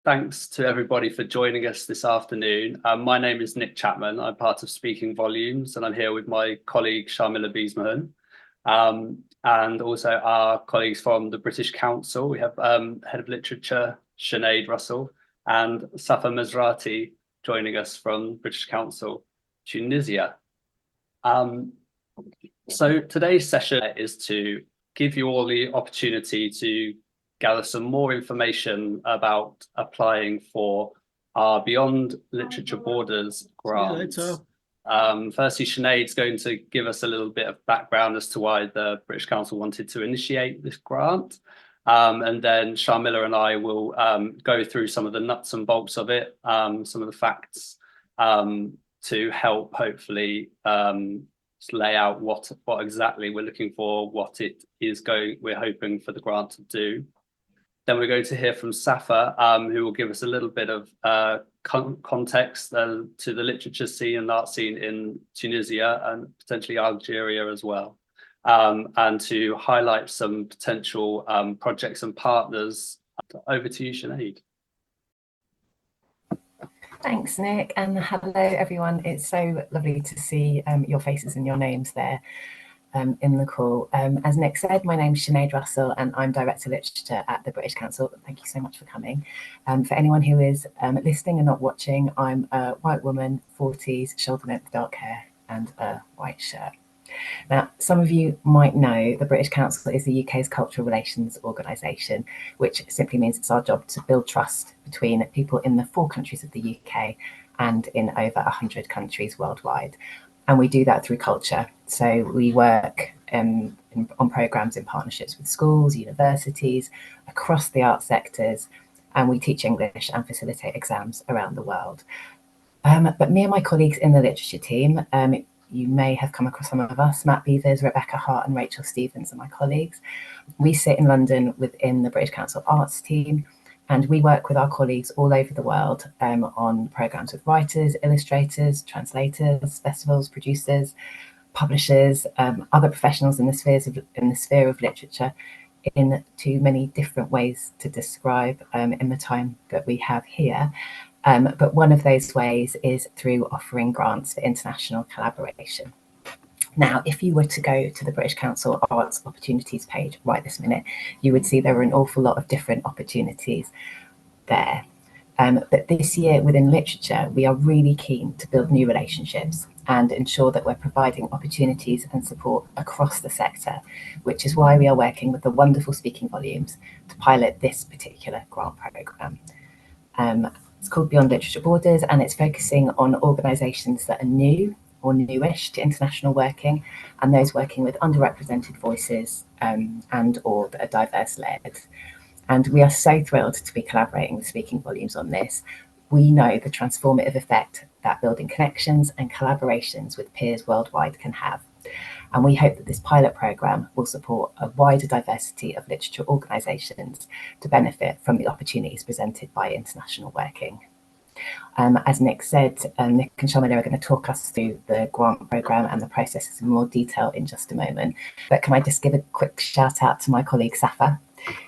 Thanks to everybody for joining us this afternoon. My name is Nick Chapman. I'm part of Speaking Volumes, and I'm here with my colleague Sharmilla Beezmohun, and also our colleagues from the British Council. We have Head of Literature Sinéad Russell and Safa Masrati joining us from British Council, Tunisia. So today's session is to give you all the opportunity to gather some more information about applying for our Beyond Literature Borders grant. Firstly, Sinead's going to give us a little bit of background as to why the British Council wanted to initiate this grant. And then Sharmilla and I will go through some of the nuts and bolts of it, some of the facts to help hopefully lay out what exactly we're looking for, what it is we're hoping for the grant to do. Then we're going to hear from Safa, who will give us a little bit of context to the literature scene and art scene in Tunisia and potentially Algeria as well, and to highlight some potential projects and partners. Over to you, Sinead. Thanks, Nick, and hello everyone. It's so lovely to see your faces and your names there in the call. As Nick said, my name's Sinead Russell and I'm Director of Literature at the British Council. Thank you so much for coming. For anyone who is listening and not watching, I'm a white woman, 40s, shoulder-length dark hair and a white shirt. Now, some of you might know the British Council is the UK's cultural relations organisation, which simply means it's our job to build trust between people in the 4 countries of the UK and in over 100 countries worldwide. And we do that through culture. So we work on programmes in partnerships with schools, universities, across the arts sectors, and we teach English and facilitate exams around the world. But me and my colleagues in the literature team, you may have come across some of us, Matt Beavers, Rebecca Hart and Rachel Stevens are my colleagues. We sit in London within the British Council Arts team, and we work with our colleagues all over the world on programmes with writers, illustrators, translators, festivals, producers, publishers, other professionals in the sphere of literature in too many different ways to describe in the time that we have here. But one of those ways is through offering grants for international collaboration. Now, if you were to go to the British Council Arts Opportunities page right this minute, you would see there are an awful lot of different opportunities there. But this year within literature, we are really keen to build new relationships and ensure that we're providing opportunities and support across the sector, which is why we are working with the wonderful Speaking Volumes to pilot this particular grant programme. It's called Beyond Literature Borders, and it's focusing on organisations that are new or newish to international working, and those working with underrepresented voices and or that are diverse-led. And we are so thrilled to be collaborating with Speaking Volumes on this. We know the transformative effect that building connections and collaborations with peers worldwide can have. And we hope that this pilot programme will support a wider diversity of literature organisations to benefit from the opportunities presented by international working. As Nick said, Nick and Sharmilla are going to talk us through the grant programme and the processes in more detail in just a moment. But can I just give a quick shout out to my colleague Safa,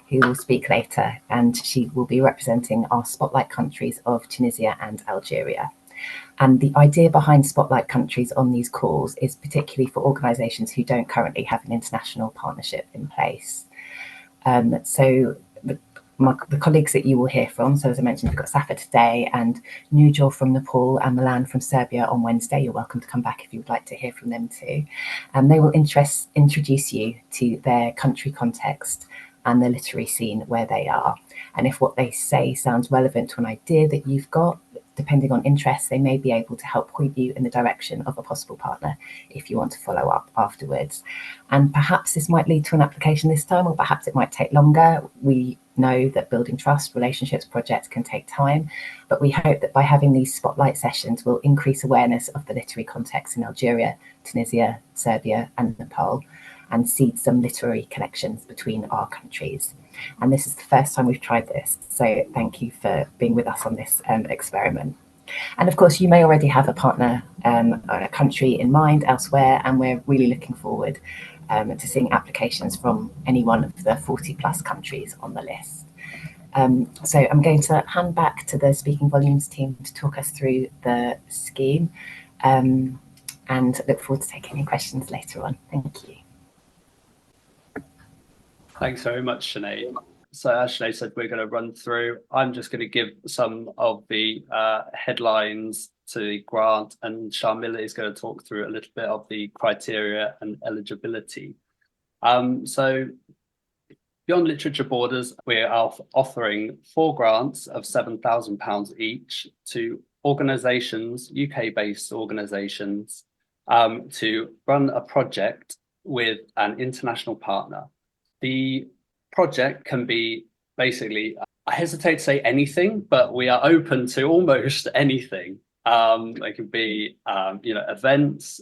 who will speak later, and she will be representing our spotlight countries of Tunisia and Algeria. And the idea behind spotlight countries on these calls is particularly for organisations who don't currently have an international partnership in place. So the colleagues that you will hear from, so as I mentioned, we've got Safa today and Nujor from Nepal and Milan from Serbia on Wednesday. You're welcome to come back if you would like to hear from them too. And they will introduce you to their country context and the literary scene where they are. And if what they say sounds relevant to an idea that you've got, depending on interest, they may be able to help point you in the direction of a possible partner if you want to follow up afterwards. And perhaps this might lead to an application this time, or perhaps it might take longer. We know that building trust, relationships, projects can take time, but we hope that by having these spotlight sessions will increase awareness of the literary context in Algeria, Tunisia, Serbia and Nepal, and seed some literary connections between our countries. And this is the first time we've tried this, so thank you for being with us on this experiment. And of course, you may already have a partner or a country in mind elsewhere, and we're really looking forward to seeing applications from any one of the 40+ countries on the list. So I'm going to hand back to the Speaking Volumes team to talk us through the scheme, and look forward to taking any questions later on. Thank you. Thanks very much, Sinead. So as Sinead said, we're going to run through. I'm just going to give some of the headlines to the grant, and Sharmilla is going to talk through a little bit of the criteria and eligibility. So beyond Literature Borders, we are offering 4 grants of £7,000 each to organisations, UK-based organisations, to run a project with an international partner. The project can be basically, I hesitate to say anything, but we are open to almost anything. They can be, events,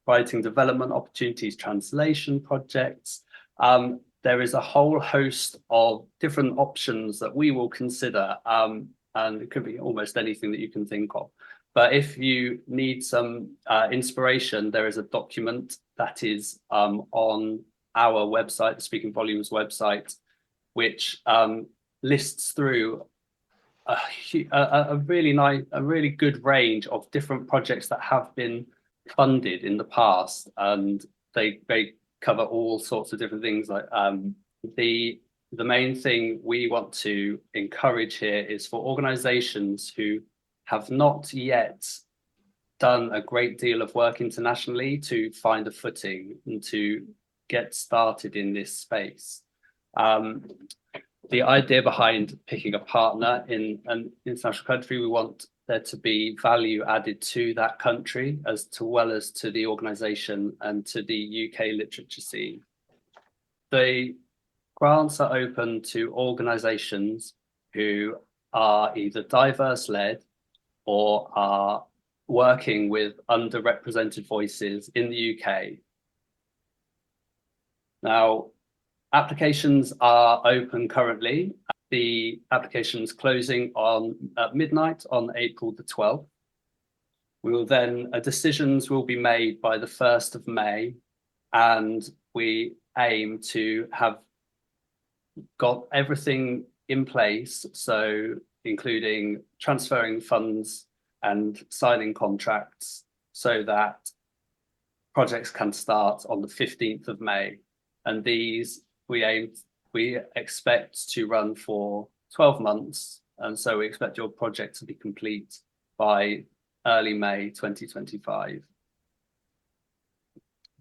writing development opportunities, translation projects. There is a whole host of different options that we will consider, and it could be almost anything that you can think of. But if you need some inspiration, there is a document that is on our website, the Speaking Volumes website, which lists through a really good range of different projects that have been funded in the past, and they cover all sorts of different things. Like the main thing we want to encourage here is for organizations who have not yet done a great deal of work internationally to find a footing and to get started in this space. The idea behind picking a partner in an international country, we want there to be value added to that country as well as to the organisation and to the UK literature scene. The grants are open to organisations who are either diverse-led or are working with underrepresented voices in the UK. Now, applications are open currently. The application's closing at midnight on April the 12th. Decisions will be made by the 1st of May, and we aim to have got everything in place, so including transferring funds and signing contracts so that projects can start on the 15th of May. And these we expect to run for 12 months. And so we expect your project to be complete by early May 2025.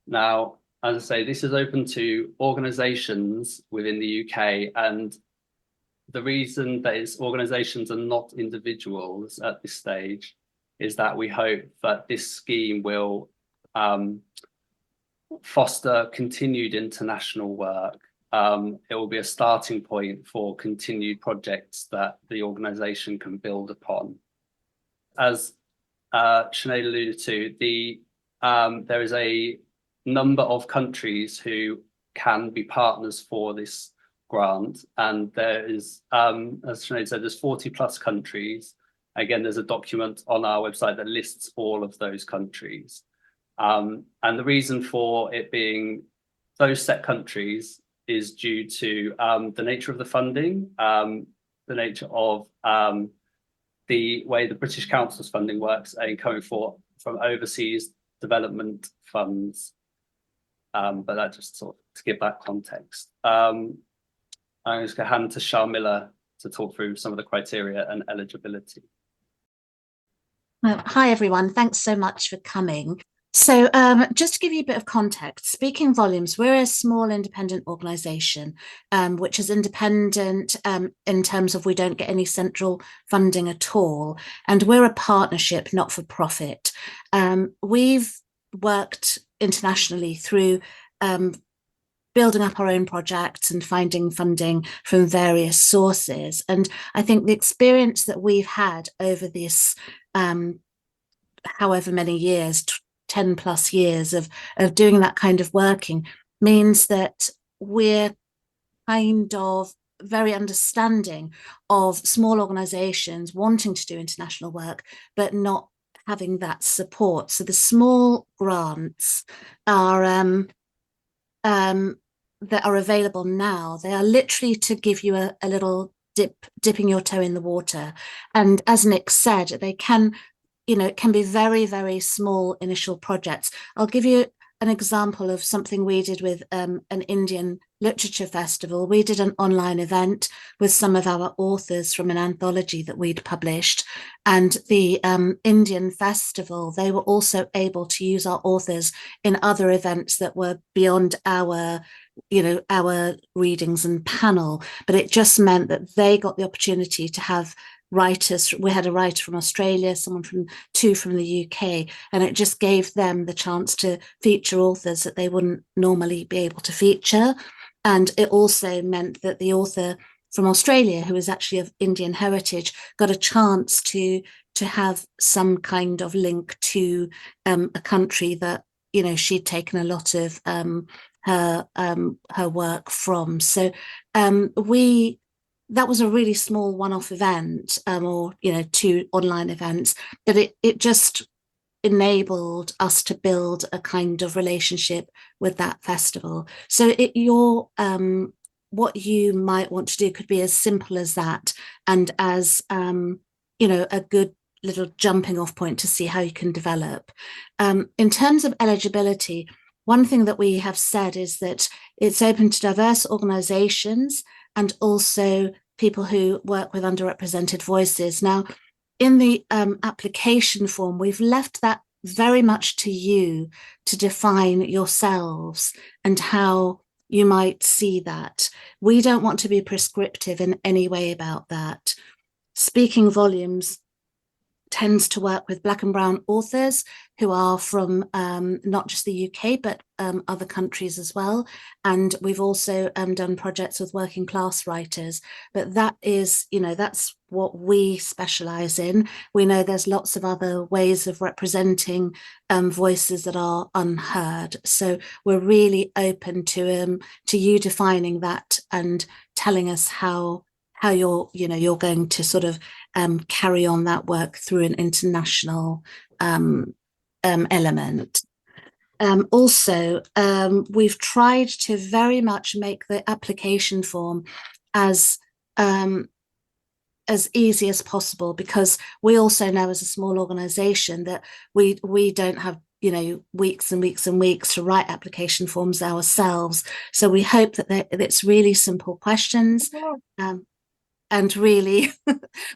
Now, as I say, this is open to organisations within the UK, and the reason that it's organisations and not individuals at this stage is that we hope that this scheme will foster continued international work. It will be a starting point for continued projects that the organisation can build upon. As Sinead alluded to, there is a number of countries who can be partners for this grant, and there is, as Sinead said, there's 40 plus countries. Again, there's a document on our website that lists all of those countries. And the reason for it being those set countries is due to the nature of the funding, the nature of the way the British Council's funding works, and coming from overseas development funds. But that just sort of to give that context. I'm just going to hand to Sharmilla to talk through some of the criteria and eligibility. Hi, everyone. Thanks so much for coming. So just to give you a bit of context, Speaking Volumes, we're a small independent organisation, which is independent in terms of we don't get any central funding at all. And we're a partnership, not for profit. We've worked internationally through building up our own projects and finding funding from various sources. And I think the experience that we've had over this however many years, 10 plus years of doing that kind of working, means that we're kind of very understanding of small organizations wanting to do international work, but not having that support. So the small grants are that are available now, they are literally to give you a little dipping your toe in the water. And as Nick said, they can, it can be very, very small initial projects. I'll give you an example of something we did with an Indian literature festival. We did an online event with some of our authors from an anthology that we'd published, and the Indian festival, they were also able to use our authors in other events that were beyond our readings and panel, but it just meant that they got the opportunity to have writers. We had a writer from Australia, two from the UK, and it just gave them the chance to feature authors that they wouldn't normally be able to feature. And it also meant that the author from Australia, who was actually of Indian heritage, got a chance to have some kind of link to a country that she'd taken a lot of her work from. So that was a really small one-off event, or 2 online events, but it just enabled us to build a kind of relationship with that festival. So what you might want to do could be as simple as that, and as a good little jumping off point to see how you can develop. In terms of eligibility, one thing that we have said is that it's open to diverse organizations and also people who work with underrepresented voices. Now, in the application form, we've left that very much to you to define yourselves and how you might see that. We don't want to be prescriptive in any way about that. Speaking Volumes tends to work with Black and Brown authors who are from not just the UK, but other countries as well. And we've also done projects with working class writers, but that is, that's what we specialize in. We know there's lots of other ways of representing voices that are unheard. So we're really open to you defining that and telling us how you're going to sort of carry on that work through an international element. Also, we've tried to very much make the application form as easy as possible, because we also know as a small organization that we don't have weeks and weeks and weeks to write application forms ourselves. So we hope that it's really simple questions, and really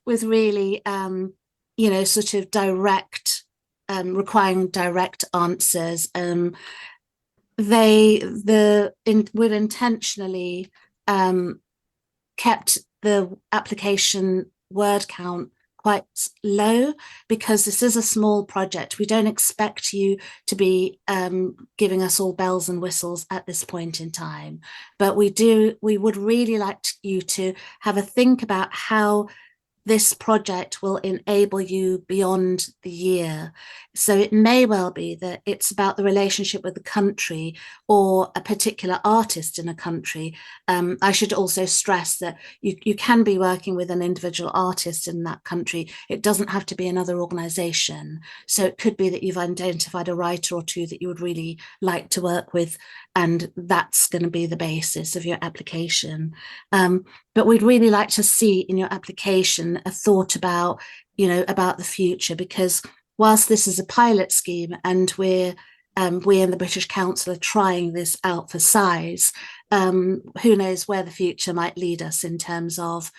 with really sort of direct, requiring direct answers. We've intentionally kept the application word count quite low, because this is a small project. We don't expect you to be giving us all bells and whistles at this point in time, but we would really like you to have a think about how this project will enable you beyond the year. So it may well be that it's about the relationship with the country or a particular artist in a country. I should also stress that you can be working with an individual artist in that country. It doesn't have to be another organization. So it could be that you've identified a writer or two that you would really like to work with, and that's going to be the basis of your application. But we'd really like to see in your application a thought about, about the future, because whilst this is a pilot scheme and we in the British Council are trying this out for size, who knows where the future might lead us in terms of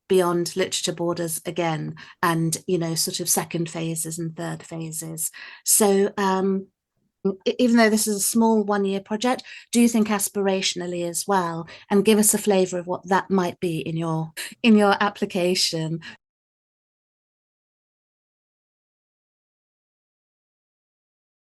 beyond literature borders again, and, sort of second phases and third phases. So even though this is a small 1-year project, do think aspirationally as well, and give us a flavour of what that might be in your application.